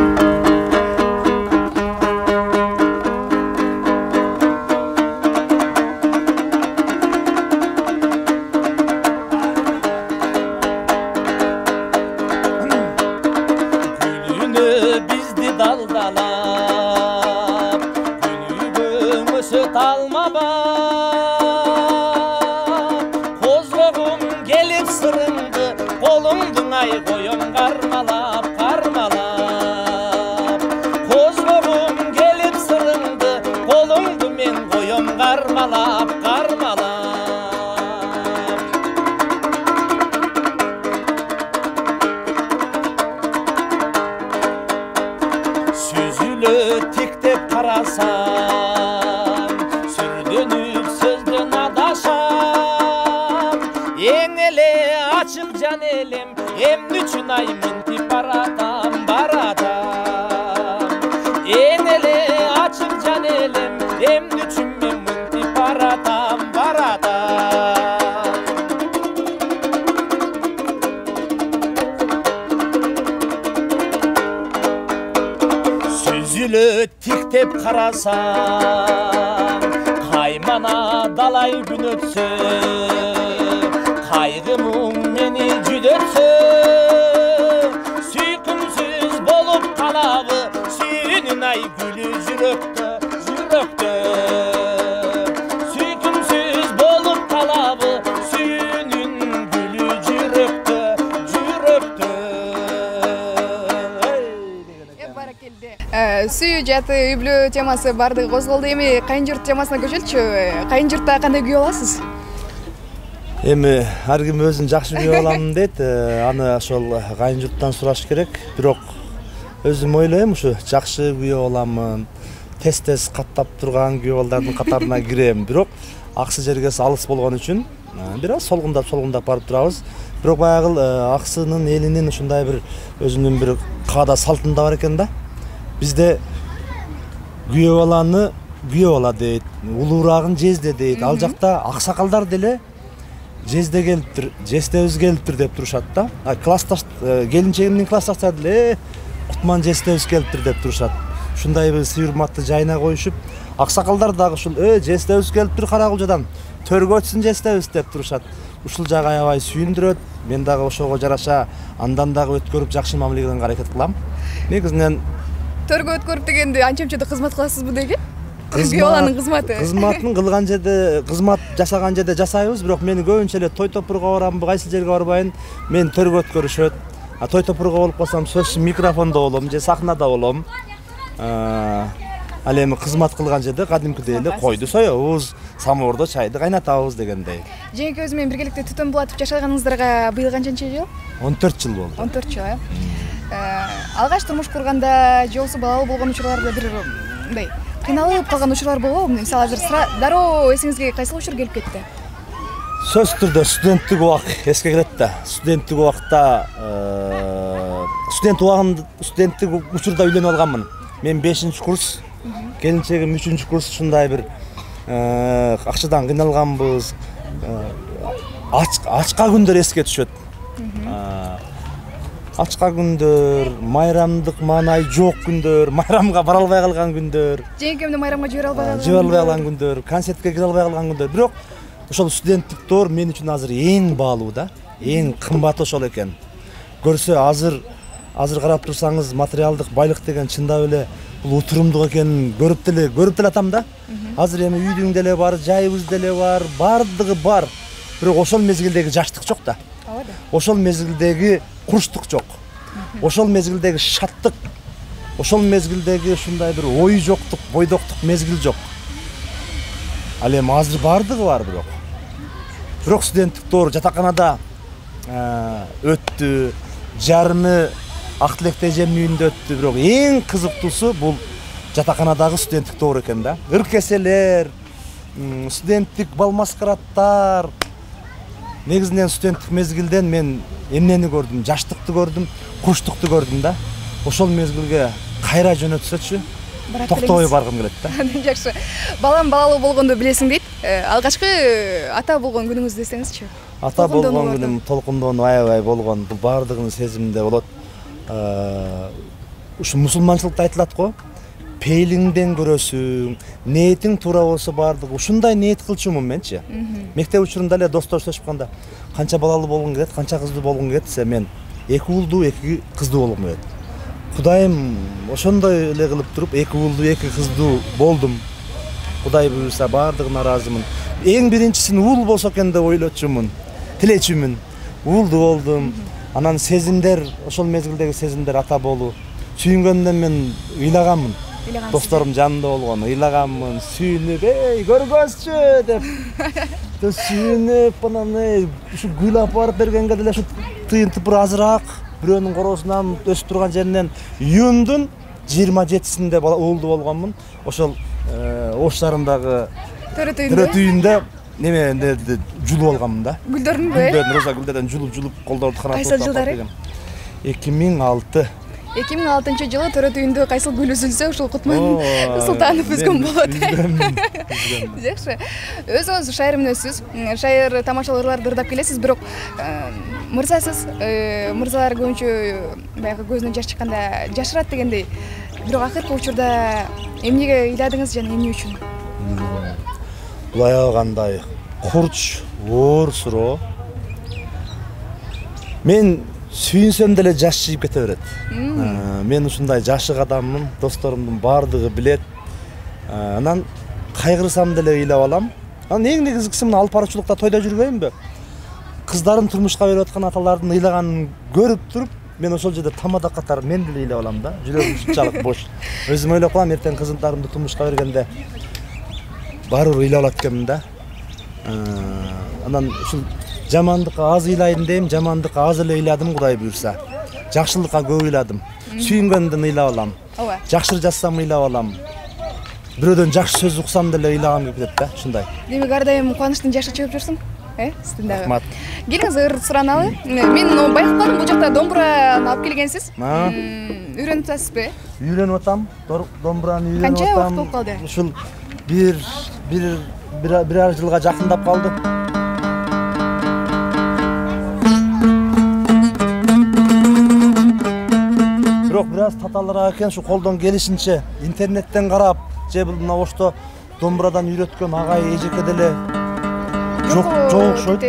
A: Тиктеп карасаң, каймана далай күн өтсө, кайгы мұң мени жүдөтсө, сүйкүмсүз болуп калабы, сүйүнүн ай гүлү жүрөктө, жүрөктө. Сүйкүмсүз болуп калабы, сүйүнүн гүлү жүрөктө, жүрөктө.
C: Сүйүү жаты, үй бүлө темасы бардыгы козголду. Эми кайын журт темасына көчөлчү. Кайын журтта кандай күйөө аласыз?
B: Эми ар ким өзүн жакшы күйөө алам дейт. Аны ошол кайын журттан сураш керек. Бирок өзүм ойлойм, ушу жакшы күйөө аламын. Тез-тез каттап турган күйөө балдардын катарына кирем. Бирок аксы жергеси алыс болгон үчүн бир аз солгундап барып турабыз. Бирок баягы аксынын элинин ушундай бир өзүнүн бир каада салтында бар экен да. Бизде күйөө баланы күйөө бала дейт, улуурагын жезде дейт. Ал жакта аксакалдар деле жезде келиптир, жестебиз келиптир деп турушат да. Классташ келинчегимдин классташтары деле Кутман жестебиз келиптир деп турушат. Ушундай бир сый-урматты жайына коюшуп, аксакалдар дагы ушул жестебиз келиптир Каракулжадан, төргө өтсүн жестебиз деп турушат. Ушул жагы аябай сүйүндүрөт. Мен дагы ошого жараша андан дагы өткөрүп жакшы мамиледен аракет кылам. негизинен
C: Төргө өткөрүп дегенде анча-мынча кызмат кыласызбы деген? Күйөө баланын кызматы.
B: Кызматын кылган жерде, кызмат жасаган жерде жасайбыз, бирок мен көбүнчө эле той топурга барамбы, кайсы жерге барбайын, мен төргө өткөрүшөт. Той топурга болуп калсам, сөзсүз микрофондо болом же сахнада болом. Ал эми кызмат кылган жерде кадимкидей эле койду соёбуз, самоордо чайды кайнатабыз дегендей.
C: Жеңекебиз менен биргеликте түтүн булатып жашаганыңыздарга быйыл канчанчы жыл?
B: 14 жыл болду.
C: 14 жыл, э. Алгач турмуш курганда же болбосо балалуу болгон учурларда бир мындай кыйналып калган учурлар болобу? Мисалы азыр дароо эсиңизге кайсыл учур келип кетти?
B: Сөзсүз түрдө студенттик убак эске келет да. Студенттик убакта студенттик учурда үйлөнүп алганмын. Мен 5-курс, келинчегим 3-курс ушундай бир акчадан кыйналганбыз. Ачка күндөр эске түшөт. Ачка күндөр, майрамдык маанай жок күндөр, майрамга бара албай калган күндөр.
C: Жеңекемди майрамга жибере албай
B: калган күндөр, концертке кире албай калган күндөр. Бирок ошол студенттик доор мен үчүн азыр эң баалуу да, эң кымбат ошол экен. Көрсө азыр карап турсаңыз, материалдык байлык деген чындап эле бул утурумдук экенин көрүп деле атам да. Азыр эми үйдүң деле бар, жайыбыз деле бар, бардыгы бар. Бирок ошол мезгилдеги жаштык жок да. Ошол мезгилдеги курчтук жок. Ошол мезгилдеги шаттык, ошол мезгилдеги ушундай бир ой жоктук, бойдоктук мезгил жок. Ал эми азыр бардыгы бар бирок студенттик доор жатаканада өттү, жарымы Ак Тилек эжемдин үйүндө өттү, бирок эң кызыктуусу бул жатаканадагы студенттик доор экен да. Ыркеселер, студенттик бал маскарадтар. Негизинен студенттик мезгилден мен эмнени көрдүм? Жаштыкты көрдүм, курчтукту көрдүм да. Ошол мезгилге кайра жөнөтсөчү, токтобой баргым келет да.
C: Жакшы. Балам балалуу болгонду билесиң дейт. Алгачкы ата болгон күнүңүз десеңизчи.
B: Ата болгон күнүм толкундонуу аябай болгон. Бул бардыгынын сезиминде болот. Ушу мусулманчылыкта айтылат го. Пейлиңден көрөсүң, ниетиң туура болсо бардыгы. Ушундай ниет кылчумун менчи. Мектеп учурунда эле достоштошупканда канча балалуу болгуң келет, канча кыздуу болгуң келет десе, мен 2 уулдуу, 2 кыздуу болгум келет. Кудайым ошондой эле кылып туруп 2 уулдуу, 2 кыздуу болдум. Кудай буйруса бардыгына ыраазымын. Эң биринчисин уул болсо экен деп ойлочумун, тилечүмүн. Уулдуу болдум. Анан сезимдер, ошол мезгилдеги сезимдер ата болуу. Сүйүнгөндөн мен ыйлаганмын. Досторум жанында болгон, ыйлаганмын, сүйүнүп, "Эй, көргөнсү" деп. Сүйүнүп, анан ушу гүл алып барып бергенге деле ушу тыйын тыпыр азыраак бирөөнүн коросунан өсүп турган жеринен июндун 27-синде уулдуу болгонмун. Ошол Ош шаарындагы төрө түйүндө неме жулуп алганмын да.
C: Гүлдөрдүн
B: роза гүлдөрдөн жулуп колдорду канат.
C: Кайсыл жылдары?
B: 2006.
C: 2006-жылы төрө түйүндө кайсыл гүл үзүлсө, ушул Кутман Султанов үзгөн болот. Жакшы. Өзүңүз шайыр менен өссүз. Шайыр тамашалуу ырларды ырдап келесиз, бирок мырзасыз. Мырзалар көбүнчө баягы көзүнөн жаш чыкканда жашырат дегендей. Бирок акыркы учурда эмнеге ыйладыңыз жана эмне үчүн?
B: Бул аягандай курч, оор суроо. Мен сүйүнсөм деле жаш жийип кете берет. Мен ушундай жашык адаммын, досторумдун бардыгы билет. Анан кайгырсам деле ыйлап алам. Анан эң негизгиси мына алып баруучулукта тойдо жүрбөймүнбү? Кыздарын турмушка берип аткан аталардын ыйлаганын көрүп туруп, мен ошол жерде тамада катары мен деле ыйлап алам да. Жүрөгүм ушунчалык бош. Өзүм ойлоп калам, эртең кызымдарымды турмушка бергенде барып ыйлап алат экенмин да. Анан ушул жамандыкка аз ыйлайын дейм, жамандыкка аз эле ыйладым, Кудай буйруса. Жакшылыкка көп ыйладым. Сүйүнгөндөн ыйлап алам. Жакшы жазсам ыйлап алам. Бирөөдөн жакшы сөз уксам деле ыйлагам келип кетет да, ушундай.
C: Демек ар дайым кубанычтын жашы чыгып жүрсүң? Сиздин дагы.
B: Рахмат.
C: Келиңиз ыр сураналы. Мен байкап калдым, бул жакта домбураны алып келгенсиз. Үйрөнүп атасызбы?
B: Үйрөнүп атам. Домбураны үйрөнүп атам.
C: Канча убакыт болуп калды?
B: Ушул бир жылга жакындап калды. Бирок бир аз татаалыраак экен, ушу колдон келишинче интернеттен карап, же бул мына Ошто домбурадан үйрөткөн агай эжеке деле жок окшойт.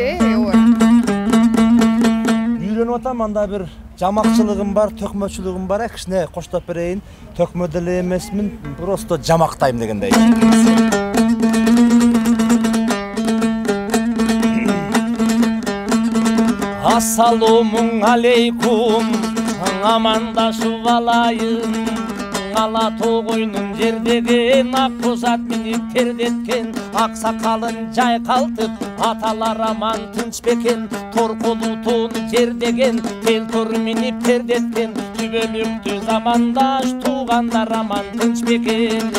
B: Үйрөнүп атам, анда бир жамакчылыгым бар, төкмөчүлүгүм бар. Кичине коштоп берейин. Төкмө деле эмесмин, просто жамактайм дегендей.
A: Ассалому алейкум, амандашып алайын. Ала тогойнун жердеген ак козат минип тердеткен, ак сакалын жайкалтып аталар аман тынч бекен. Торколу тоону жердеген тел тор минип тердеткен, түбөлүктү замандаш туугандар аман тынч бекен.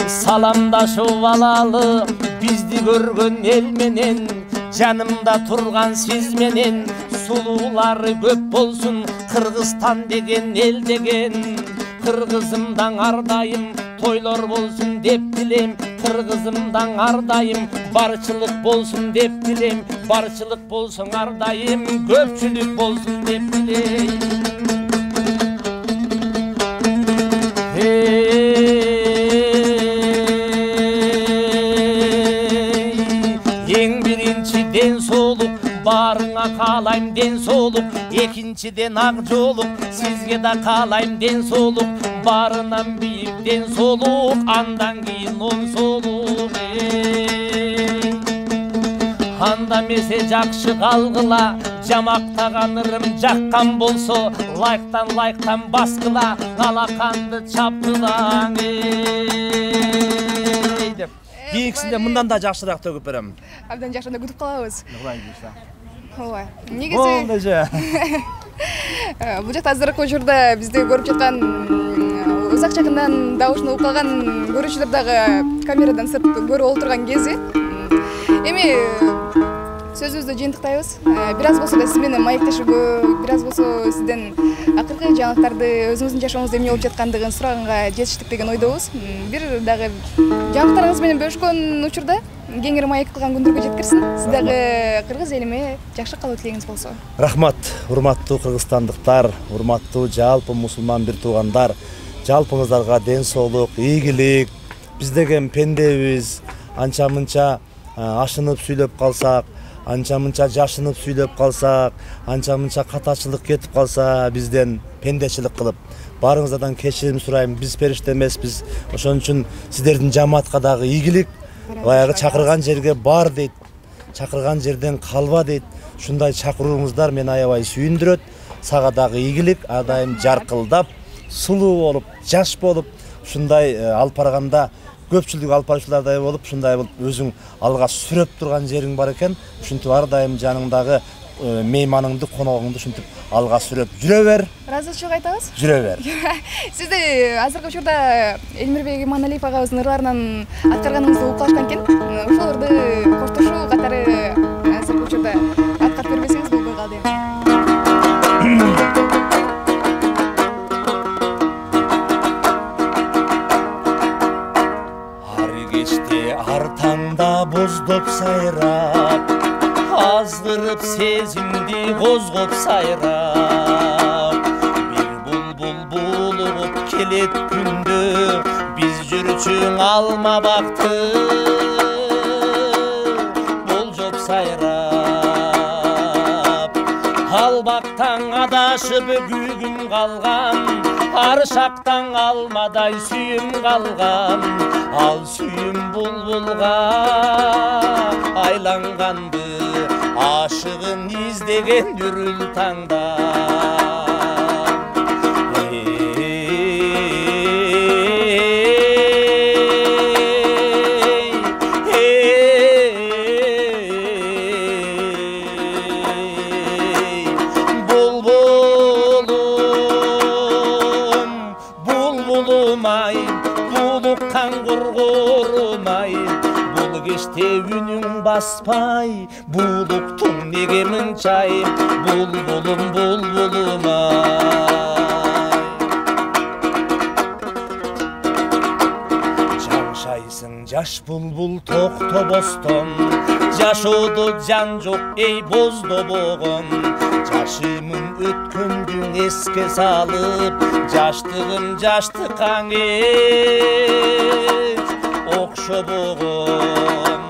A: Саламдашып алалы бизди көргөн эл менен, жанымда турган сиз менен. Сулуулары көп болсун Кыргызстан деген эл деген. Кыргызымдан ардайым тойлор болсун деп дилем. Кыргызымдан ардайым барчылык болсун деп дилем. Барчылык болсун ардайым көпчүлүк болсун деп дилем. Эң биринчи ден соолук барыңа каалайм ден соолук, экинчиден ак жоолук, сизге да каалайм ден соолук, барынан бийик ден соолук, андан кийин он соолук. Анда месе жакшы калгыла, жамактаган ырым жаккан болсо, лайктан баскыла, алаканды чапкыла.
B: деп. Кийинкисинде мындан да жакшыраак төгүп берем.
C: Абдан жакшында күтүп калабыз.
B: Кылайын дейсиң.
C: Ооба. Негизи бул жакта азыркы учурда бизди көрүп жаткан узак жакындан дабышын угуп калган көрүүчүлөр дагы камерадан сырт көрүп олтурган кези. Эми сөзүбүздү жыйынтыктайбыз. Бир аз болсо да сиз менен маектешүүгө, бир аз болсо сизден акыркы жаңылыктарды өзүңүздүн жашооңузда эмне болуп жаткандыгын сураганга жетиштик деген ойдобуз. Бир дагы жаңылыктарыңыз менен бөлүшкөн учурда кеңири маек кылган күндөргө жеткирсин. Сиз дагы кыргыз элиме жакшы калуу тилегиңиз болсо.
B: Рахмат, урматтуу кыргызстандыктар, урматтуу жалпы мусулман бир туугандар. Жалпыңыздарга ден соолук, ийгилик. Биз деген пендебиз. Анча-мынча ашынып сүйлөп калсак, анча-мынча жашынып сүйлөп калсак, анча-мынча катачылык кетип калса, бизден пендечилик кылып, барыңыздардан кечирим сурайм. Биз периште эмеспиз. Ошон үчүн сиздердин жамаатка дагы ийгилик. Баягы чакырган жерге бар дейт. Чакырган жерден калба дейт. Ушундай чакырууңуздар мени аябай сүйүндүрөт. Сага дагы ийгилик, адайым жаркылдап, сулуу болуп, жаш болуп, ушундай алып барганда көпчүлүк алып баруучулардай болуп, ушундай болуп өзүң алга сүрөп турган жериң бар экен. Ушинтип ар дайым жаныңдагы мейманыңды, коногуңду ушинтип алга сүрөп жүрө бер.
C: Ыраазычылык айтабыз.
B: Жүрө бер.
C: Сизди азыркы учурда Элмирбек Иманалиев агабыздын ырларынан аткарганыңызды угуп калышкан экен. Ошолорду коштошуу катары азыркы учурда аткарып бербесеңиз болбой калды эми.
A: Ар кечте ар таңда боздоп сайрап, азгырып сезимди козгоп сайрап, бир булбул булуп келет күндө, биз жүрчүң алма бакты болжоп сайрап. Ал бактан адашып күйгүм калган, ар шактан алмадай сүйүм калган, ал сүйүм булбулга айланганды, ашыгын издеген үрүл таңда. Булбулум, булбулум ай, булуккан кургурум ай, бул кечте үнүң баспай, булуктуң неге мынчай, булбулум, булбулум ай. Жашайсың жаш булбул токтобостон, жашоодо жан жок эй боздобогон. Жашымын өткөндүн эске салып, жаштыгым жаштыкка эч окшобогон.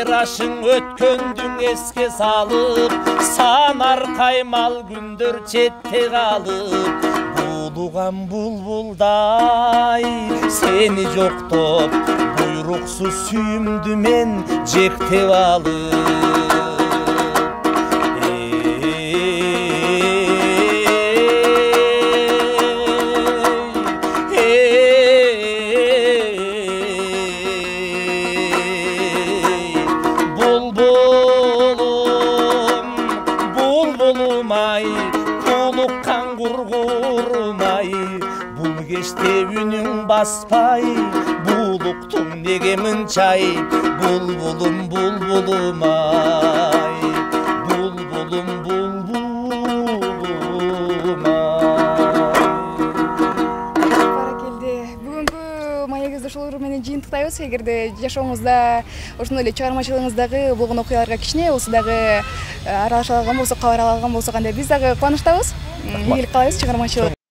A: кайрашың өткөндүң эске салып, санар каймал күндөр четте калып, булуган булбулдай сени жоктоп, буйруксуз сүйүмдү мен жектеп алып. Bulbulum-ay, bulukkan gurgurum-ay, bul kечте үнүң баспай, булуктуң неге мынчай, булбулум, булбулум-ай, булбулум, булбулум-ай.
C: Баракелде. Бүгүнкү маегибизди ушул менен жыйынтыктайбыз. Эгерде жашооңузда, ошондой эле чыгармачылыгыңыздагы болгон окуяларга кичине болсо дагы аралаша алган болсо, кабар ала алган болсо кандай, биз дагы кубанычтабыз. Ийгилик каалайбыз чыгармачылык